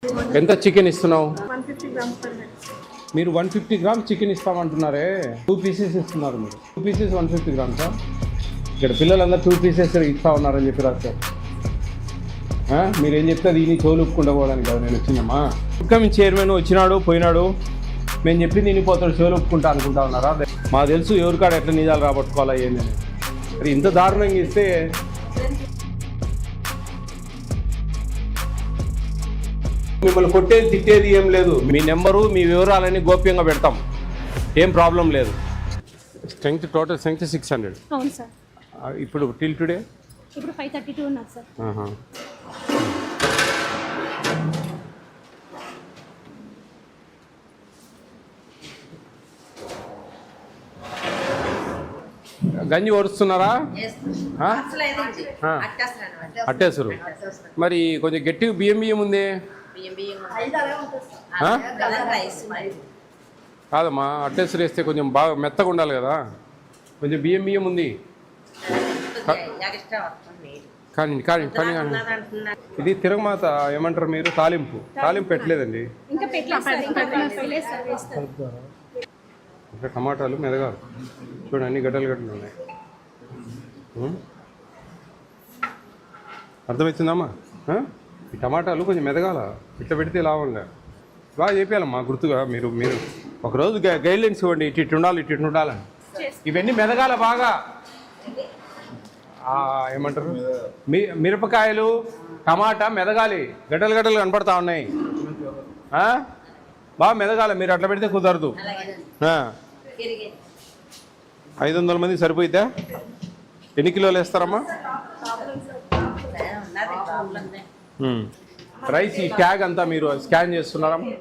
ఎంత చికెన్ ఇస్తున్నావు? 150 grams per head. మీరు 150 గ్రామ్స్ చికెన్ ఇస్తామంటున్నారే, 2 పీసెస్ ఇస్తున్నారు. మీరు 2 పీసెస్ 150 గ్రామ్సా? ఇక్కడ పిల్లలందరూ 2 పీసెస్ ఇస్తా ఉన్నారని చెప్పి రాస్తారు. మీరేం చెప్తే దీన్ని చోలుపుకుండా పోవడానికి కదా నేను వచ్చిందమ్మా. ఇన్కమింగ్ చైర్మన్ వచ్చినాడు పోయినాడు, మేము చెప్పింది తినిపోతాడు, చోలుపుకుంటా అనుకుంటా ఉన్నారా? మాకు తెలుసు ఎవరికాడ ఎట్లా నిజాలు రాబట్టుకోవాలా ఏందని. మరి ఇంత దారుణంగా ఇస్తే మిమ్మల్ని కొట్టేది తిట్టేది ఏం లేదు. మీ నెంబరు మీ వివరాలన్నీ గోప్యంగా పెడతాం, ఏం ప్రాబ్లం లేదు. Strength total strength 600. అవును సార్. ఇప్పుడు టిల్ టుడే ఇప్పుడు 532 ఉన్నారు సార్. గంజి ఓడుస్తున్నారా? అట్టేసరు. మరి కొంచెం గట్టిగా బియ్యం ఉంది కాదమ్మా, అట్టేసరు వేస్తే కొంచెం బాగా మెత్తగా ఉండాలి కదా. కొంచెం బియ్యం ఉంది కానీ కానీ కానీ ఇది తిరగమాత ఏమంటారు మీరు? తాలింపు పెట్టలేదండి. ఇంకా టమాటాలు మెదగాలి చూడండి, అన్ని గడ్డలు ఉన్నాయి. అర్థమవుతుందమ్మా? ఈ టమాటాలు కొంచెం మెదగాల, ఇట్లా పెడితే లాభం లేదు. బాగా చెప్పాలమ్మా గుర్తుగా. మీరు ఒకరోజు గైడ్లైన్స్ ఇవ్వండి, ఇటు ఉండాలని. ఇవన్నీ మెదగాల బాగా. ఏమంటారు, మిరపకాయలు టమాటా మెదగాలి, గడ్డలు కనపడతా ఉన్నాయి. బాగా మెదగాలి, మీరు అట్లా పెడితే కుదరదు. 500 మంది సరిపోయిద్దా? ఎన్ని కిలోలు వేస్తారమ్మా? రైస్ ఈ ట్యాగ్ అంతా మీరు స్కాన్ చేస్తున్నారమ్మా?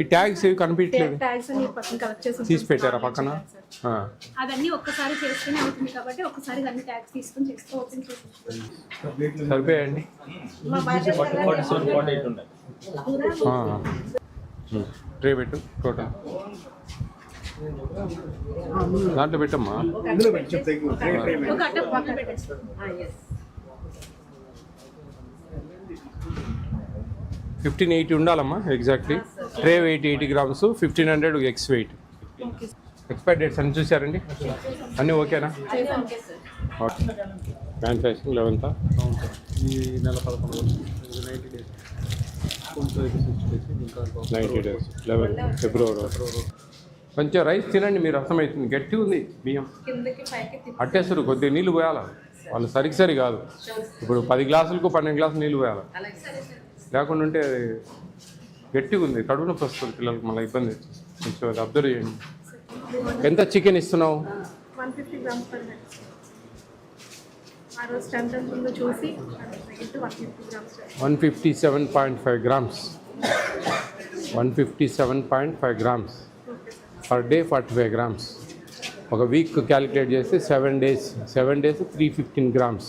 ఈ ట్యాగ్స్ ఏవి కనిపించలేదు, తీసి పెట్టారా పక్కన? అవన్నీ ఒక్కసారి చేసుకుని అవుతుంది కాబట్టి ఒక్కసారి అన్ని ట్యాగ్స్ తీసుకొని చేసుకోవచ్చు. సరిపోయండి. ట్రే పెట్టు, టోటల్ దాంట్లో పెట్టమ్మా. 1580 ఉండాలమ్మా exactly. Tray weight 80 grams, 1500 eggs weight. Expire dates అన్ని చూసారండి? అన్నీ ఓకేనా? మ్యానుఫ్యాక్చరింగ్ 11th ఈ నెల 11 90 డేస్ 11 ఫిబ్రవరి. కొంచెం రైస్ తినండి, మీరు అర్థమవుతుంది. గట్టిగా ఉంది బియ్యం. అట్టేస్తారు, కొద్దిగా నీళ్ళు పోయాలి. వాళ్ళు సరి కాదు. ఇప్పుడు 10 గ్లాసులకు 12 గ్లాసులు నీళ్ళు పోయాలి, లేకుండా ఉంటే గట్టిగా ఉంది. కడుపు నొప్పి వస్తుంది పిల్లలకి, మళ్ళీ ఇబ్బంది. కొంచెం అది అబ్జర్వ్ చేయండి. ఎంత చికెన్ ఇస్తున్నావు? 150 grams per head. ఆ రోజు స్ట్రెంత్ ఎంత ఉందో చూసి 157.5 grams. 157.5 grams per day, 45 grams. ఒక వీక్ క్యాలిక్యులేట్ చేస్తే 7 days 315 grams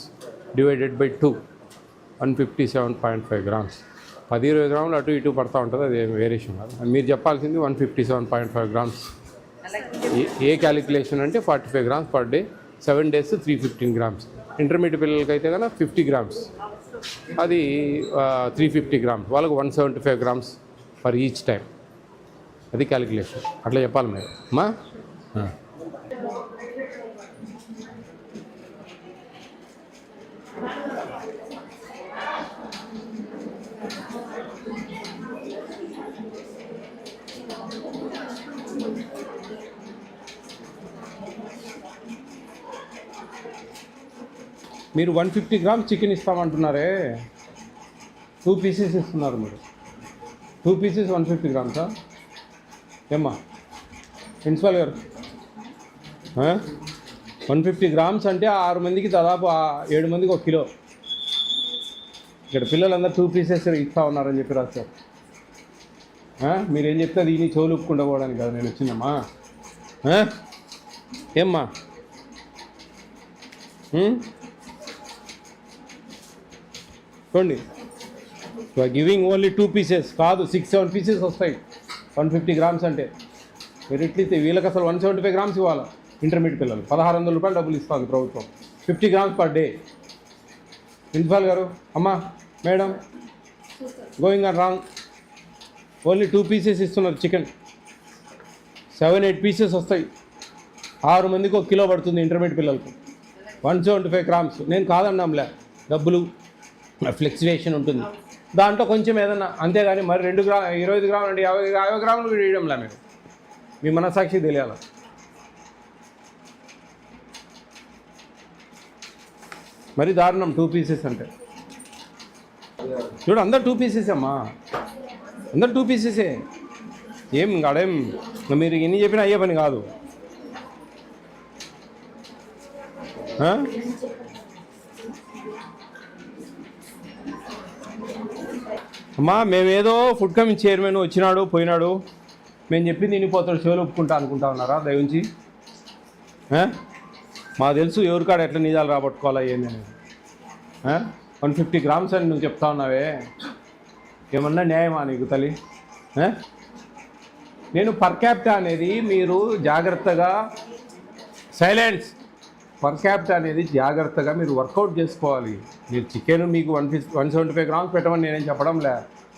divided by 2, 157.5 grams. 10-20 గ్రాములు అటు ఇటు పడతా ఉంటుంది, అది వేరియేషన్ కాదు. మీరు చెప్పాల్సింది 157.5 గ్రామ్స్. ఏ క్యాలిక్యులేషన్ అంటే 45 grams per day, 7 days 315 grams. Intermediate పిల్లలకి అయితే కనుక 50 గ్రామ్స్, అది 350 గ్రామ్స్. వాళ్ళకు 175 గ్రామ్స్ ఫర్ ఈచ్ టైం. అది క్యాలిక్యులేషన్. అట్లా చెప్పాలి మీరు అమ్మా. మీరు 150 గ్రామ్స్ చికెన్ ఇస్తామంటున్నారే, 2 పీసెస్ ఇస్తున్నారు మీరు. 2 పీసెస్ 150 గ్రామ్సా? ఏమ్మా ప్రిన్సిపాల్ గారు, 150 గ్రామ్స్ అంటే 6 మందికి దాదాపు 7 మందికి 1 కిలో. ఇక్కడ పిల్లలందరూ 2 పీసెస్ ఇస్తా ఉన్నారని చెప్పి రాస్తారు. మీరేం చెప్తే దీన్ని చోలుపుకుండా పోవడానికి కదా నేను వచ్చిందమ్మా. ఏమ్మా చూడండి, గివింగ్ ఓన్లీ 2 పీసెస్ కాదు, 6-7 పీసెస్ వస్తాయి 150 గ్రామ్స్ అంటే. మీరు ఇట్లయితే వీళ్ళకి అసలు 175 గ్రామ్స్ ఇవ్వాలి. ఇంటర్మీడియట్ పిల్లలు 1600 రూపాయలు డబ్బులు ఇస్తుంది ప్రభుత్వం, 50 గ్రామ్స్ పర్ డే. ప్రిన్సిపాల్ గారు, అమ్మా madam, going on wrong. Only 2 pieces ఇస్తున్నారు చికెన్. 7-8 పీసెస్ వస్తాయి. 6 మందికి 1 కిలో పడుతుంది ఇంటర్మీడియట్ పిల్లలకు. 175 గ్రామ్స్. నేను కాదన్నాంలే, డబ్బులు ఫ్లెక్చువేషన్ ఉంటుంది దాంట్లో కొంచెం ఏదన్నా, అంతేగాని మరి 25 గ్రాములు అంటే 50 గ్రాములు వేయడంలే. మీరు మీ మనసాక్షి తెలియాల. మరి దారుణం 2 పీసెస్ అంటే. చూడు అందరు 2 పీసెస్ అమ్మా, అందరు 2 పీసెసే. ఏం అడేం మీరు ఎన్ని చెప్పినా అయ్యే పని కాదు. అమ్మా మేమేదో ఫుడ్ కమిటీ చైర్మన్ వచ్చినాడు పోయినాడు, మేము చెప్పింది వినిపోతాడు, చెవులు ఒప్పుకుంటా అనుకుంటా ఉన్నారా దయవుంచి? మాకు తెలుసు ఎవరికాడ ఎట్లా నిజాలు రాబట్టుకోవాలా ఏంది అనేది. 150 గ్రామ్స్ అని నువ్వు చెప్తా ఉన్నావే, ఏమన్నా న్యాయమా నీకు తల్లి? నేను పర్ క్యాపిటా అనేది మీరు జాగ్రత్తగా సైలెన్స్. పర్ క్యాపిటా అనేది జాగ్రత్తగా మీరు వర్కౌట్ చేసుకోవాలి. మీరు చికెన్ మీకు 175 గ్రామ్స్ పెట్టమని నేనేం చెప్పడంలే.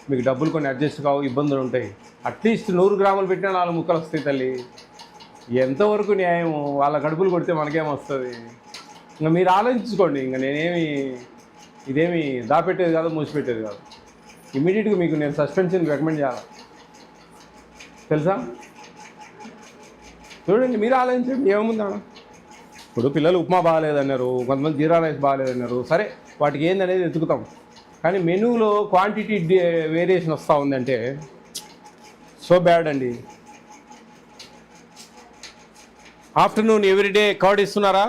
మీకు డబ్బులు కొన్ని అడ్జస్ట్ కావు, ఇబ్బందులు ఉంటాయి. అట్లీస్ట్ 100 గ్రాములు పెట్టినా 4 ముక్కలు వస్తాయి తల్లి. ఎంతవరకు న్యాయం? వాళ్ళ కడుపులు కొడితే మనకేమొస్తుంది? ఇంకా మీరు ఆలోచించుకోండి. ఇంకా నేనేమి ఇదేమి దాపెట్టేది కాదు, మూసిపెట్టేది కాదు. ఇమీడియట్గా మీకు నేను సస్పెన్షన్ రికమెండ్ చేయాలి, తెలుసా? చూడండి, మీరు ఆలోచించండి ఏముందా. ఇప్పుడు పిల్లలు ఉప్మా బాగాలేదన్నారు, కొంతమంది జీరా రైస్ బాగాలేదన్నారు. సరే, వాటికి ఏందనేది వెతుకుతాం. కానీ మెనూలో క్వాంటిటీ వేరియేషన్ వస్తూ ఉందంటే సో బ్యాడ్ అండి. ఆఫ్టర్నూన్ ఎవ్రీడే కర్డ్ ఇస్తున్నారా?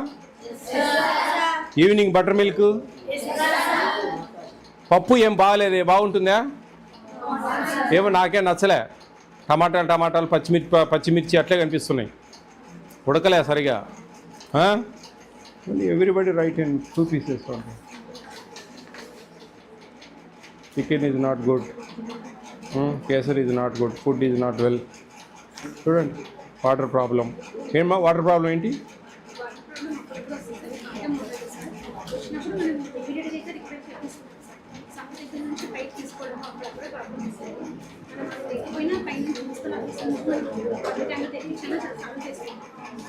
Evening butter milk. పప్పు ఏం బాగాలేదే, బాగుంటుందా? ఏమో నాకేం నచ్చలే. టమాటాలు పచ్చిమిర్చి అట్లే కనిపిస్తున్నాయి, ఉడకలే సరిగా. Everybody right in 2 pieces. Chicken is not good, kesar is not good, food is not well. చూడండి, వాటర్ ప్రాబ్లం. ఏమా వాటర్ ప్రాబ్లం ఏంటి?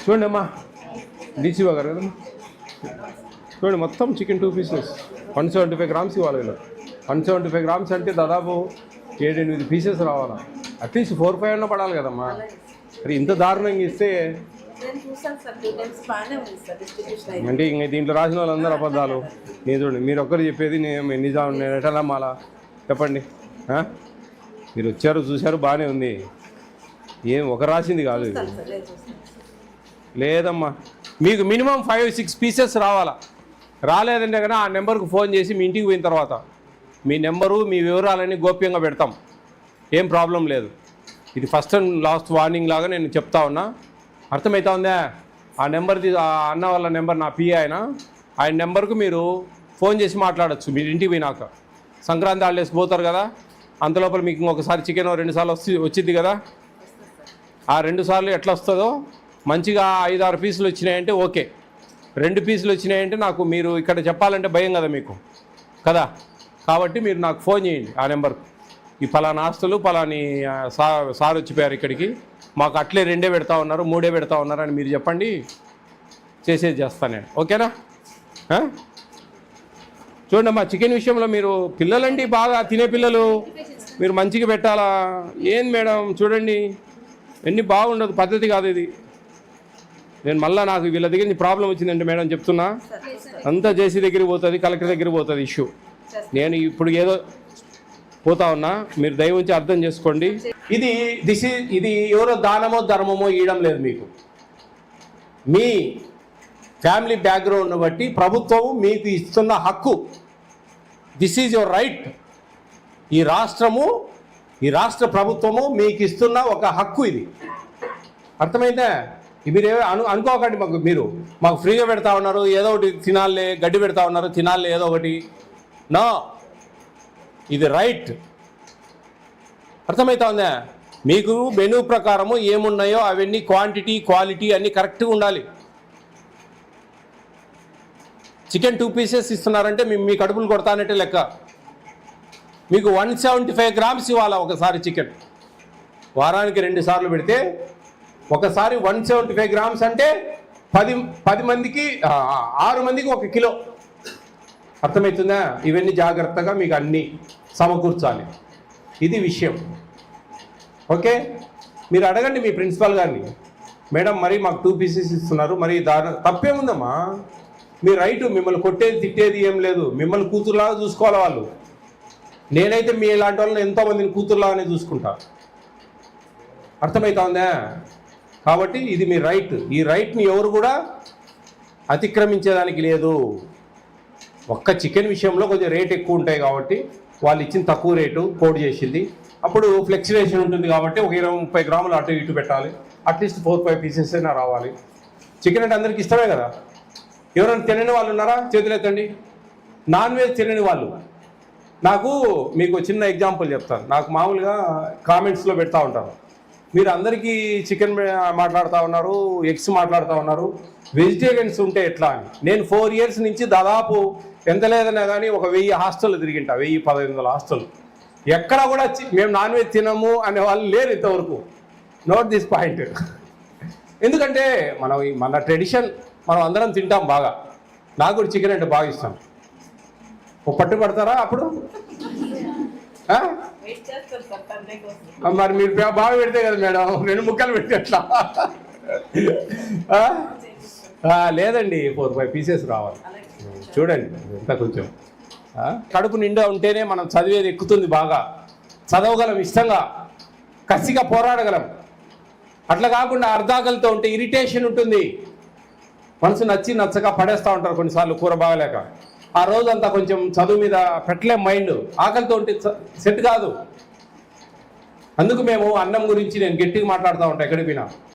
చూడండి అమ్మా, డీసీఓ గారు కదా, చూడండి మొత్తం చికెన్ 2 పీసెస్ 175 గ్రామ్స్ ఇవ్వాలి వీళ్ళు. 175 గ్రామ్స్ అంటే దాదాపు 7-8 పీసెస్ రావాలా. అట్లీస్ట్ 4-5 అన్న పడాలి కదమ్మా. మరి ఇంత దారుణంగా ఇస్తే అంటే ఇంక దీంట్లో రాసిన వాళ్ళందరూ అబద్ధాలు. నేను చూడండి, మీరు ఒక్కరు చెప్పేది నిజం. నేను ఎట్లా నమ్మాలా చెప్పండి? మీరు వచ్చారు చూశారు బాగానే ఉంది, ఏం ఒక రాసింది కాదు ఇది. లేదమ్మా, మీకు మినిమం 5-6 పీసెస్ రావాలా. రాలేదంటే కన్నా ఆ నెంబర్కి ఫోన్ చేసి మీ ఇంటికి పోయిన తర్వాత మీ నెంబరు మీ వివరాలన్నీ గోప్యంగా పెడతాం, ఏం ప్రాబ్లం లేదు. ఇది ఫస్ట్ అండ్ లాస్ట్ వార్నింగ్ లాగా నేను చెప్తా ఉన్నా, అర్థమవుతా ఉందా? ఆ నెంబర్ది ఆ అన్న వాళ్ళ నెంబర్ నా పిఏ ఆయన నెంబర్కు మీరు ఫోన్ చేసి మాట్లాడచ్చు. మీరు ఇంటికి పోయినాక సంక్రాంతి హాలిడేస్ పోతారు కదా, అంతలోపల మీకు ఇంకొకసారి చికెన్ 2 సార్లు వచ్చింది కదా. ఆ 2 సార్లు ఎట్లా వస్తుందో మంచిగా 5-6 పీసులు వచ్చినాయంటే ఓకే, 2 పీసులు వచ్చినాయంటే నాకు మీరు ఇక్కడ చెప్పాలంటే భయం కదా మీకు కదా. కాబట్టి మీరు నాకు ఫోన్ చేయండి ఆ నెంబర్కు, ఈ పలానా ఆస్తులు పలాని సార్ వచ్చిపోయారు ఇక్కడికి, మాకు అట్లే 2 పెడతా ఉన్నారు 3 పెడతా ఉన్నారు అని మీరు చెప్పండి, చేసేది చేస్తాను నేను. ఓకేనా? చూడండి అమ్మా, చికెన్ విషయంలో మీరు పిల్లలండి బాగా తినే పిల్లలు, మీరు మంచిగా పెట్టాలా. ఏం మేడం చూడండి, ఎన్ని బాగుండదు, పద్ధతి కాదు ఇది. నేను మళ్ళీ నాకు వీళ్ళ దగ్గర నుంచి ప్రాబ్లం వచ్చిందంటే మేడం చెప్తున్నా, అంతా జేసీ దగ్గరికి పోతుంది, కలెక్టర్ దగ్గరికి పోతుంది ఇష్యూ. నేను ఇప్పుడు ఏదో పోతా ఉన్నా, మీరు దయ ఉంచి అర్థం చేసుకోండి. ఇది ఎవరో దానమో ధర్మమో ఇవ్వడం లేదు మీకు. మీ ఫ్యామిలీ బ్యాక్గ్రౌండ్ను బట్టి ప్రభుత్వం మీకు ఇస్తున్న హక్కు. This is your right. ఈ రాష్ట్ర ప్రభుత్వము మీకు ఇస్తున్న ఒక హక్కు ఇది. అర్థమైతే మీరేమో అనుకోకండి మాకు ఫ్రీగా పెడతా ఉన్నారు, ఏదో ఒకటి తినాలే, గడ్డి పెడతా ఉన్నారు తినాలే ఏదో ఒకటి. నో, ఇది రైట్. అర్థమవుతా ఉందా? మీకు మెనూ ప్రకారము ఏమున్నాయో అవన్నీ క్వాంటిటీ క్వాలిటీ అన్నీ కరెక్ట్గా ఉండాలి. చికెన్ 2 పీసెస్ ఇస్తున్నారంటే మీ కడుపులు కొడతానంటే లెక్క. మీకు 175 గ్రామ్స్ ఇవ్వాలి ఒకసారి చికెన్. వారానికి 2 సార్లు పెడితే ఒకసారి 175 గ్రామ్స్ అంటే 10 మందికి 6 మందికి 1 కిలో. అర్థమవుతుందా? ఇవన్నీ జాగ్రత్తగా మీకు అన్నీ సమకూర్చాలి. ఇది విషయం. ఓకే, మీరు అడగండి మీ ప్రిన్సిపాల్ గారిని, మేడం మరి మాకు 2 పీసెస్ ఇస్తున్నారు, మరి తప్పేముందమ్మా, మీ రైటు, మిమ్మల్ని కొట్టేది తిట్టేది ఏం లేదు, మిమ్మల్ని కూతురులాగా చూసుకోవాలి వాళ్ళు. నేనైతే మీ ఇలాంటి వాళ్ళని ఎంతోమందిని కూతురులాగానే చూసుకుంటా. అర్థమవుతా ఉందా? కాబట్టి ఇది మీ రైట్. ఈ రైట్ని ఎవరు కూడా అతిక్రమించేదానికి లేదు. ఒక్క చికెన్ విషయంలో కొంచెం రేట్ ఎక్కువ ఉంటాయి కాబట్టి వాళ్ళు ఇచ్చిన తక్కువ రేటు కోడ్ చేసింది. అప్పుడు ఫ్లెక్చువేషన్ ఉంటుంది కాబట్టి ఒక 20-30 గ్రాములు అటు ఇటు పెట్టాలి. అట్లీస్ట్ 4-5 పీసెస్ అయినా రావాలి. చికెన్ అంటే అందరికి ఇష్టమే కదా. ఎవరైనా తినని వాళ్ళు ఉన్నారా? చేతులు ఎత్తండి. నాన్ వెజ్ తినని వాళ్ళు. మీకు చిన్న ఎగ్జాంపుల్ చెప్తాను. నాకు మామూలుగా కామెంట్స్లో పెడతా ఉంటారు, మీరు అందరికీ చికెన్ మాట్లాడుతూ ఉన్నారు, ఎగ్స్ మాట్లాడుతూ ఉన్నారు, వెజిటేరియన్స్ ఉంటే ఎట్లా అని. నేను 4 ఇయర్స్ నుంచి దాదాపు ఎంత లేదన్నా కానీ ఒక 1000 హాస్టల్ తిరిగింటా, 1000-1500 హాస్టల్. ఎక్కడ కూడా మేము నాన్ వెజ్ తినము అనే వాళ్ళు లేరు ఇంతవరకు. Note this point. ఎందుకంటే మన ట్రెడిషన్, మనం అందరం తింటాం బాగా. నాకు కూడా చికెన్ అంటే బాగా ఇష్టం. పట్టు పడతారా అప్పుడు? మరి మీరు బాగా పెడితే కదా మేడం, 2 ముక్కలు పెడితే ఎట్లా? లేదండి, 4-5 పీసెస్ రావాలి. చూడండి ఎంత కొంచెం కడుపు నిండా ఉంటేనే మనం చదివేది ఎక్కుతుంది, బాగా చదవగలం, ఇష్టంగా కసిగా పోరాడగలం. అట్లా కాకుండా అర్ధాకలితో ఉంటే ఇరిటేషన్ ఉంటుంది. మనసు నచ్చక పడేస్తూ ఉంటారు కొన్నిసార్లు కూర బాగలేక. ఆ రోజంతా కొంచెం చదువు మీద పెట్టలేం మైండ్. ఆకలితో ఉంటే సెట్ కాదు. అందుకు మేము అన్నం గురించి నేను గట్టిగా మాట్లాడుతూ ఉంటాను ఎక్కడికి పోయినా.